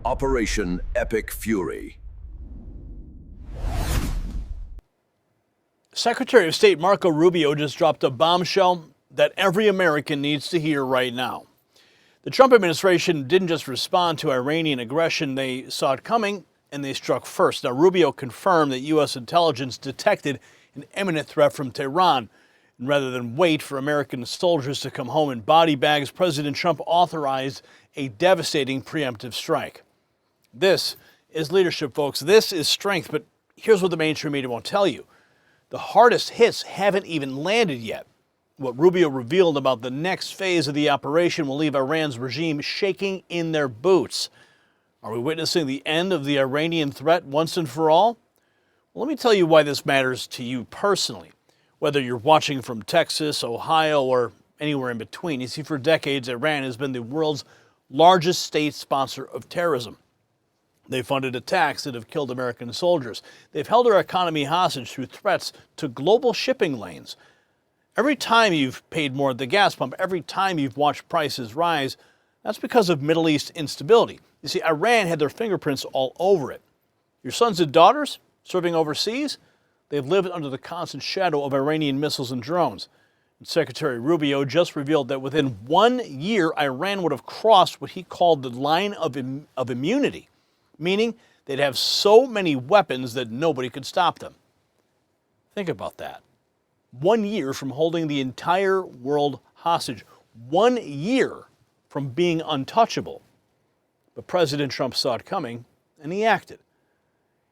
Operation Epic Fury. Secretary of State Marco Rubio just dropped a bombshell that every American needs to hear right now. The Trump administration didn't just respond to Iranian aggression, they saw it coming and they struck first. Now, Rubio confirmed that U.S. intelligence detected an imminent threat from Tehran. And rather than wait for American soldiers to come home in body bags, President Trump authorized a devastating preemptive strike. This is leadership, folks. This is strength. But here's what the mainstream media won't tell you. The hardest hits haven't even landed yet. What Rubio revealed about the next phase of the operation will leave Iran's regime shaking in their boots. Are we witnessing the end of the Iranian threat once and for all? Well, let me tell you why this matters to you personally, whether you're watching from Texas, Ohio, or anywhere in between. You see, for decades, Iran has been the world's largest state sponsor of terrorism. They funded attacks that have killed American soldiers. They've held our economy hostage through threats to global shipping lanes. Every time you've paid more at the gas pump, every time you've watched prices rise, that's because of Middle East instability. You see, Iran had their fingerprints all over it. Your sons and daughters serving overseas, they've lived under the constant shadow of Iranian missiles and drones. And Secretary Rubio just revealed that within 1 year, Iran would have crossed what he called the line of immunity, meaning they'd have so many weapons that nobody could stop them. Think about that. 1 year from holding the entire world hostage. 1 year from being untouchable. But President Trump saw it coming, and he acted.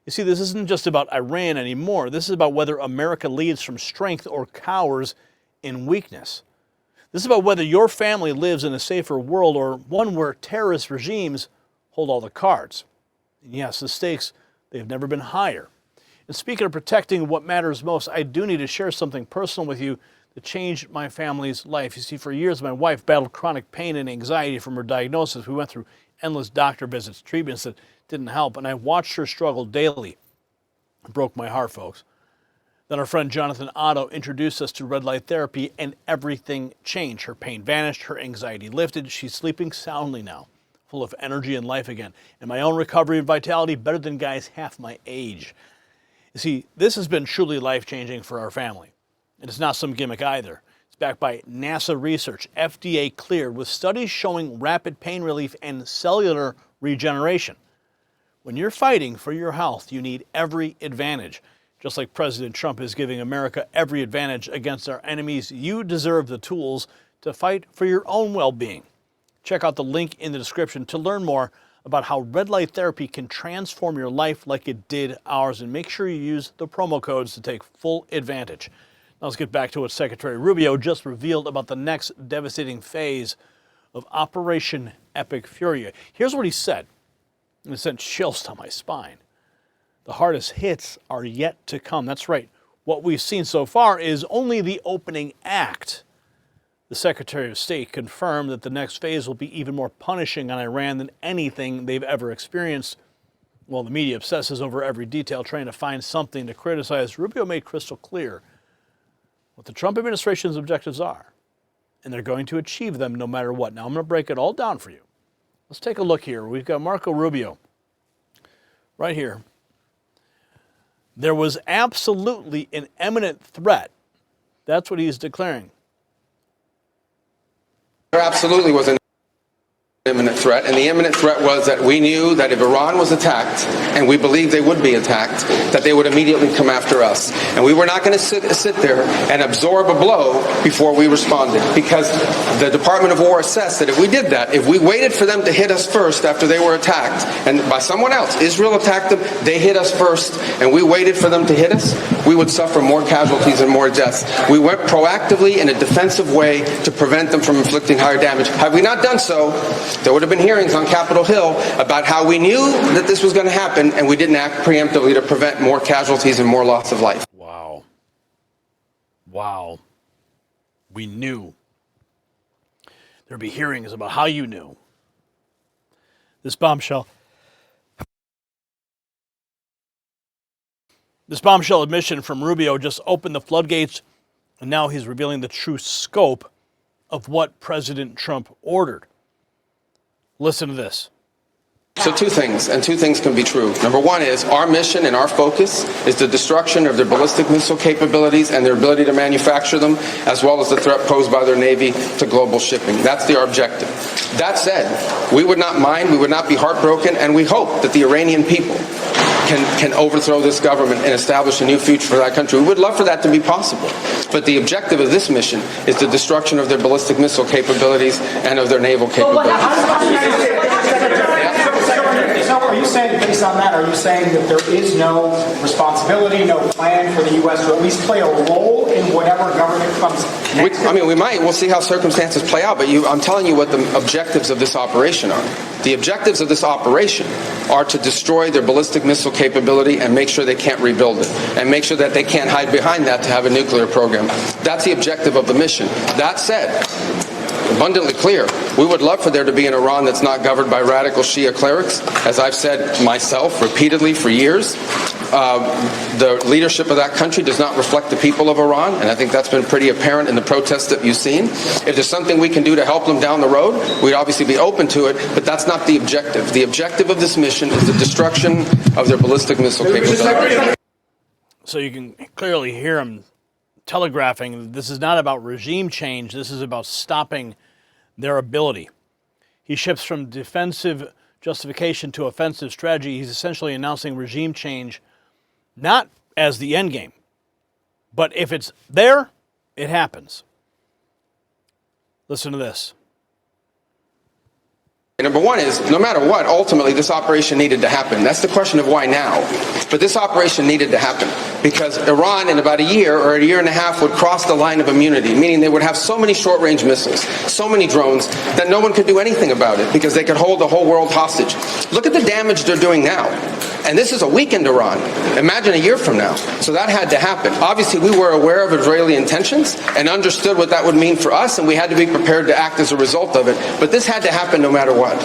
You see, this isn't just about Iran anymore. This is about whether America leads from strength or cowers in weakness. This is about whether your family lives in a safer world or one where terrorist regimes hold all the cards. And yes, the stakes, they've never been higher. And speaking of protecting what matters most, I do need to share something personal with you that changed my family's life. You see, for years, my wife battled chronic pain and anxiety from her diagnosis. We went through endless doctor visits, treatments that didn't help, and I watched her struggle daily. It broke my heart, folks. Then our friend Jonathan Otto introduced us to red light therapy, and everything changed. Her pain vanished, her anxiety lifted. She's sleeping soundly now, full of energy and life again. And my own recovery and vitality better than guys half my age. You see, this has been truly life-changing for our family. And it's not some gimmick either. It's backed by NASA research, FDA cleared, with studies showing rapid pain relief and cellular regeneration. When you're fighting for your health, you need every advantage. Just like President Trump is giving America every advantage against our enemies, you deserve the tools to fight for your own well-being. Check out the link in the description to learn more about how red light therapy can transform your life like it did ours, and make sure you use the promo codes to take full advantage. Now let's get back to what Secretary Rubio just revealed about the next devastating phase of Operation Epic Fury. Here's what he said, and it sent chills down my spine. The hardest hits are yet to come. That's right. What we've seen so far is only the opening act. The Secretary of State confirmed that the next phase will be even more punishing on Iran than anything they've ever experienced. While the media obsesses over every detail, trying to find something to criticize, Rubio made crystal clear what the Trump administration's objectives are, and they're going to achieve them no matter what. Now, I'm going to break it all down for you. Let's take a look here. We've got Marco Rubio right here. There was absolutely an imminent threat. That's what he's declaring. There absolutely was an imminent threat, and the imminent threat was that we knew that if Iran was attacked, and we believed they would be attacked, that they would immediately come after us. And we were not going to sit there and absorb a blow before we responded, because the Department of War assessed that if we did that, if we waited for them to hit us first after they were attacked, and by someone else, Israel attacked them, they hit us first, and we waited for them to hit us, we would suffer more casualties and more deaths. We went proactively in a defensive way to prevent them from inflicting higher damage. Had we not done so, there would have been hearings on Capitol Hill about how we knew that this was going to happen, and we didn't act preemptively to prevent more casualties and more loss of life. Wow. Wow. We knew. There'd be hearings about how you knew. This bombshell admission from Rubio just opened the floodgates, and now he's revealing the true scope of what President Trump ordered. Listen to this. So two things, and two things can be true. Number one is our mission and our focus is the destruction of their ballistic missile capabilities and their ability to manufacture them, as well as the threat posed by their Navy to global shipping. That's our objective. That said, we would not mind, we would not be heartbroken, and we hope that the Iranian people can overthrow this government and establish a new future for that country. We would love for that to be possible. But the objective of this mission is the destruction of their ballistic missile capabilities and of their naval capabilities. So are you saying, based on that, are you saying that there is no responsibility, no plan for the U.S. to at least play a role in whatever government comes next? We might. We'll see how circumstances play out. But I'm telling you what the objectives of this operation are. The objectives of this operation are to destroy their ballistic missile capability and make sure they can't rebuild it, and make sure that they can't hide behind that to have a nuclear program. That's the objective of the mission. That said, abundantly clear, we would love for there to be an Iran that's not governed by radical Shia clerics. As I've said myself repeatedly for years, the leadership of that country does not reflect the people of Iran, and I think that's been pretty apparent in the protests that you've seen. If there's something we can do to help them down the road, we'd obviously be open to it, but that's not the objective. The objective of this mission is the destruction of their ballistic missile capability. So you can clearly hear him telegraphing this is not about regime change, this is about stopping their ability. He shifts from defensive justification to offensive strategy. He's essentially announcing regime change not as the end game, but if it's there, it happens. Listen to this. Number one is, no matter what, ultimately this operation needed to happen. That's the question of why now. But this operation needed to happen because Iran in about a year or a year and a half would cross the line of immunity, meaning they would have so many short-range missiles, so many drones, that no one could do anything about it because they could hold the whole world hostage. Look at the damage they're doing now. And this is a weakened Iran. Imagine a year from now. So that had to happen. Obviously, we were aware of Israeli intentions and understood what that would mean for us, and we had to be prepared to act as a result of it. But this had to happen no matter what.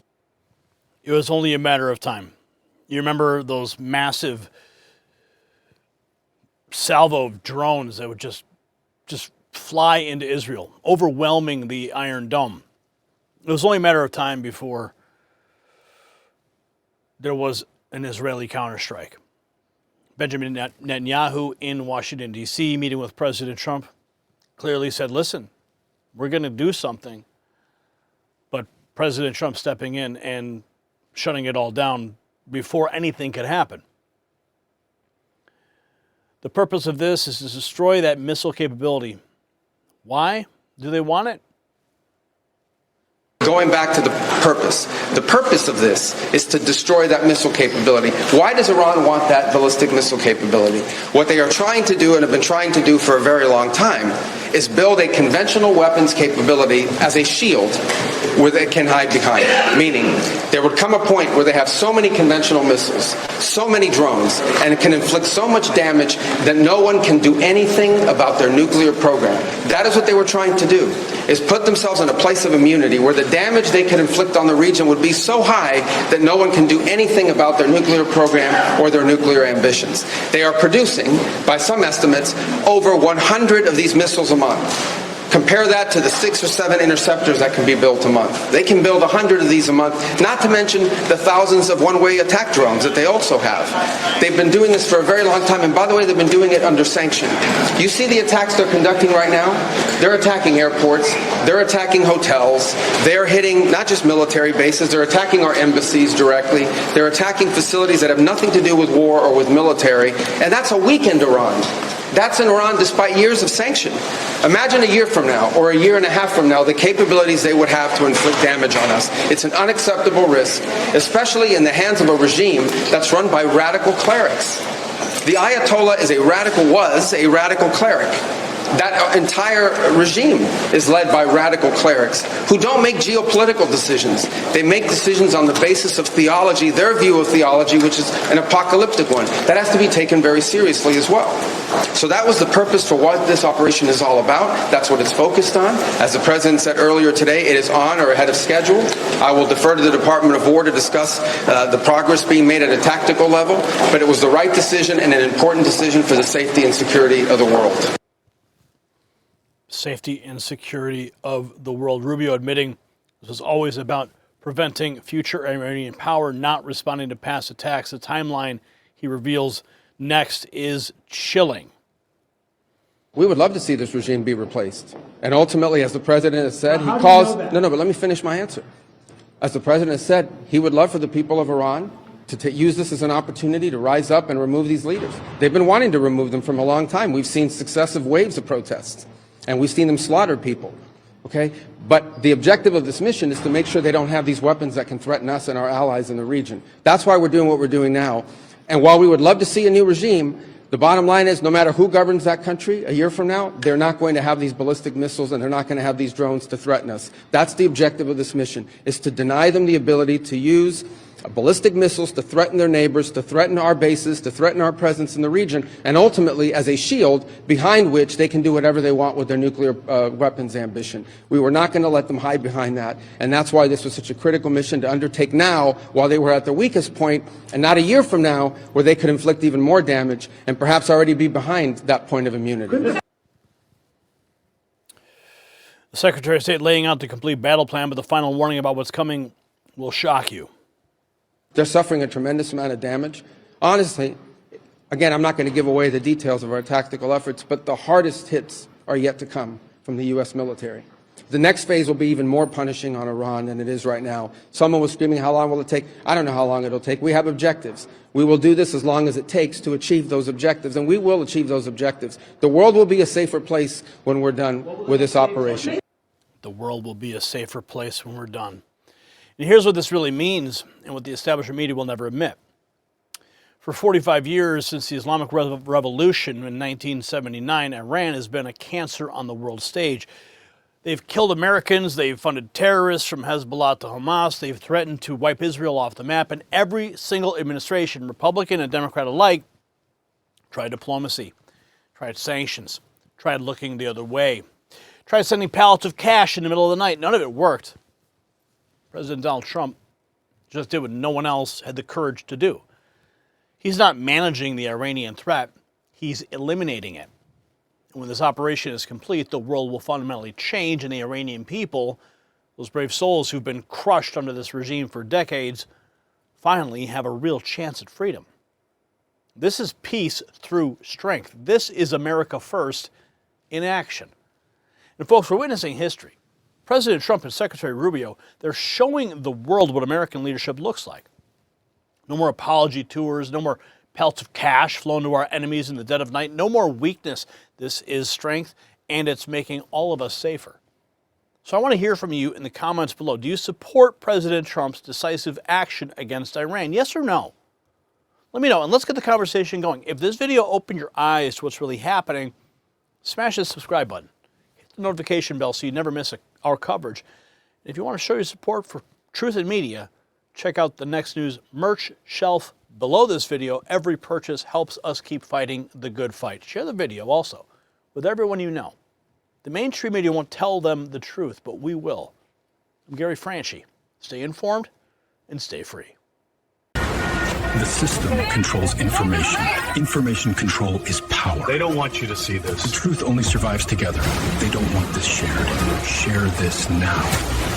It was only a matter of time. You remember those massive salvo of drones that would just fly into Israel, overwhelming the Iron Dome. It was only a matter of time before there was an Israeli counterstrike. Benjamin Netanyahu in Washington, D.C., meeting with President Trump, clearly said, listen, we're going to do something. But President Trump stepping in and shutting it all down before anything could happen. The purpose of this is to destroy that missile capability. Why do they want it? Going back to the purpose of this is to destroy that missile capability. Why does Iran want that ballistic missile capability? What they are trying to do and have been trying to do for a very long time is build a conventional weapons capability as a shield where they can hide behind. Meaning, there would come a point where they have so many conventional missiles, so many drones, and can inflict so much damage that no one can do anything about their nuclear program. That is what they were trying to do, is put themselves in a place of immunity where the damage they could inflict on the region would be so high that no one can do anything about their nuclear program or their nuclear ambitions. They are producing, by some estimates, over 100 of these missiles a month. Compare that to the 6 or 7 interceptors that can be built a month. They can build 100 of these a month, not to mention the thousands of one-way attack drones that they also have. They've been doing this for a very long time, and by the way, they've been doing it under sanction. You see the attacks they're conducting right now? They're attacking airports, they're attacking hotels, they're hitting not just military bases, they're attacking our embassies directly, they're attacking facilities that have nothing to do with war or with military, and that's a weakened Iran. That's in Iran despite years of sanction. Imagine a year from now or a year and a half from now the capabilities they would have to inflict damage on us. It's an unacceptable risk, especially in the hands of a regime that's run by radical clerics. The Ayatollah was a radical cleric. That entire regime is led by radical clerics who don't make geopolitical decisions. They make decisions on the basis of theology, their view of theology, which is an apocalyptic one. That has to be taken very seriously as well. So that was the purpose for what this operation is all about. That's what it's focused on. As the President said earlier today, it is on or ahead of schedule. I will defer to the Department of War to discuss the progress being made at a tactical level, but it was the right decision and an important decision for the safety and security of the world. Safety and security of the world. Rubio admitting this was always about preventing future Iranian power not responding to past attacks. The timeline he reveals next is chilling. We would love to see this regime be replaced. And ultimately, as the president has said, he How do you calls... know that? No, but let me finish my answer. As the president has said, he would love for the people of Iran to use this as an opportunity to rise up and remove these leaders. They've been wanting to remove them from a long time. We've seen successive waves of protests, and we've seen them slaughter people. Okay? But the objective of this mission is to make sure they don't have these weapons that can threaten us and our allies in the region. That's why we're doing what we're doing now. And while we would love to see a new regime, the bottom line is no matter who governs that country a year from now, they're not going to have these ballistic missiles and they're not going to have these drones to threaten us. That's the objective of this mission, is to deny them the ability to use ballistic missiles to threaten their neighbors, to threaten our bases, to threaten our presence in the region, and ultimately as a shield behind which they can do whatever they want with their nuclear weapons ambition. We were not going to let them hide behind that, and that's why this was such a critical mission to undertake now while they were at their weakest point, and not a year from now where they could inflict even more damage and perhaps already be behind that point of immunity. The Secretary of State laying out the complete battle plan, but the final warning about what's coming will shock you. They're suffering a tremendous amount of damage. Honestly, again, I'm not going to give away the details of our tactical efforts, but the hardest hits are yet to come from the U.S. military. The next phase will be even more punishing on Iran than it is right now. Someone was screaming, how long will it take? I don't know how long it'll take. We have objectives. We will do this as long as it takes to achieve those objectives, and we will achieve those objectives. The world will be a safer place when we're done with this operation. The world will be a safer place when we're done. And here's what this really means, and what the establishment media will never admit. For 45 years, since the Islamic Revolution in 1979, Iran has been a cancer on the world stage. They've killed Americans, they've funded terrorists from Hezbollah to Hamas, they've threatened to wipe Israel off the map, and every single administration, Republican and Democrat alike, tried diplomacy, tried sanctions, tried looking the other way, tried sending pallets of cash in the middle of the night. None of it worked. President Donald Trump just did what no one else had the courage to do. He's not managing the Iranian threat, he's eliminating it. And when this operation is complete, the world will fundamentally change, and the Iranian people, those brave souls who've been crushed under this regime for decades, finally have a real chance at freedom. This is peace through strength. This is America first in action. And folks, we're witnessing history. President Trump and Secretary Rubio, they're showing the world what American leadership looks like. No more apology tours, no more pelts of cash flown to our enemies in the dead of night, no more weakness. This is strength, and it's making all of us safer. So I want to hear from you in the comments below. Do you support President Trump's decisive action against Iran? Yes or no? Let me know, and let's get the conversation going. If this video opened your eyes to what's really happening, smash the subscribe button. Hit the notification bell so you never miss our coverage. And if you want to show your support for Truth in Media, check out the Next News merch shelf below this video. Every purchase helps us keep fighting the good fight. Share the video also with everyone you know. The mainstream media won't tell them the truth, but we will. I'm Gary Franchi. Stay informed and stay free. The system controls information. Information control is power. They don't want you to see this. The truth only survives together. They don't want this shared. Share this now.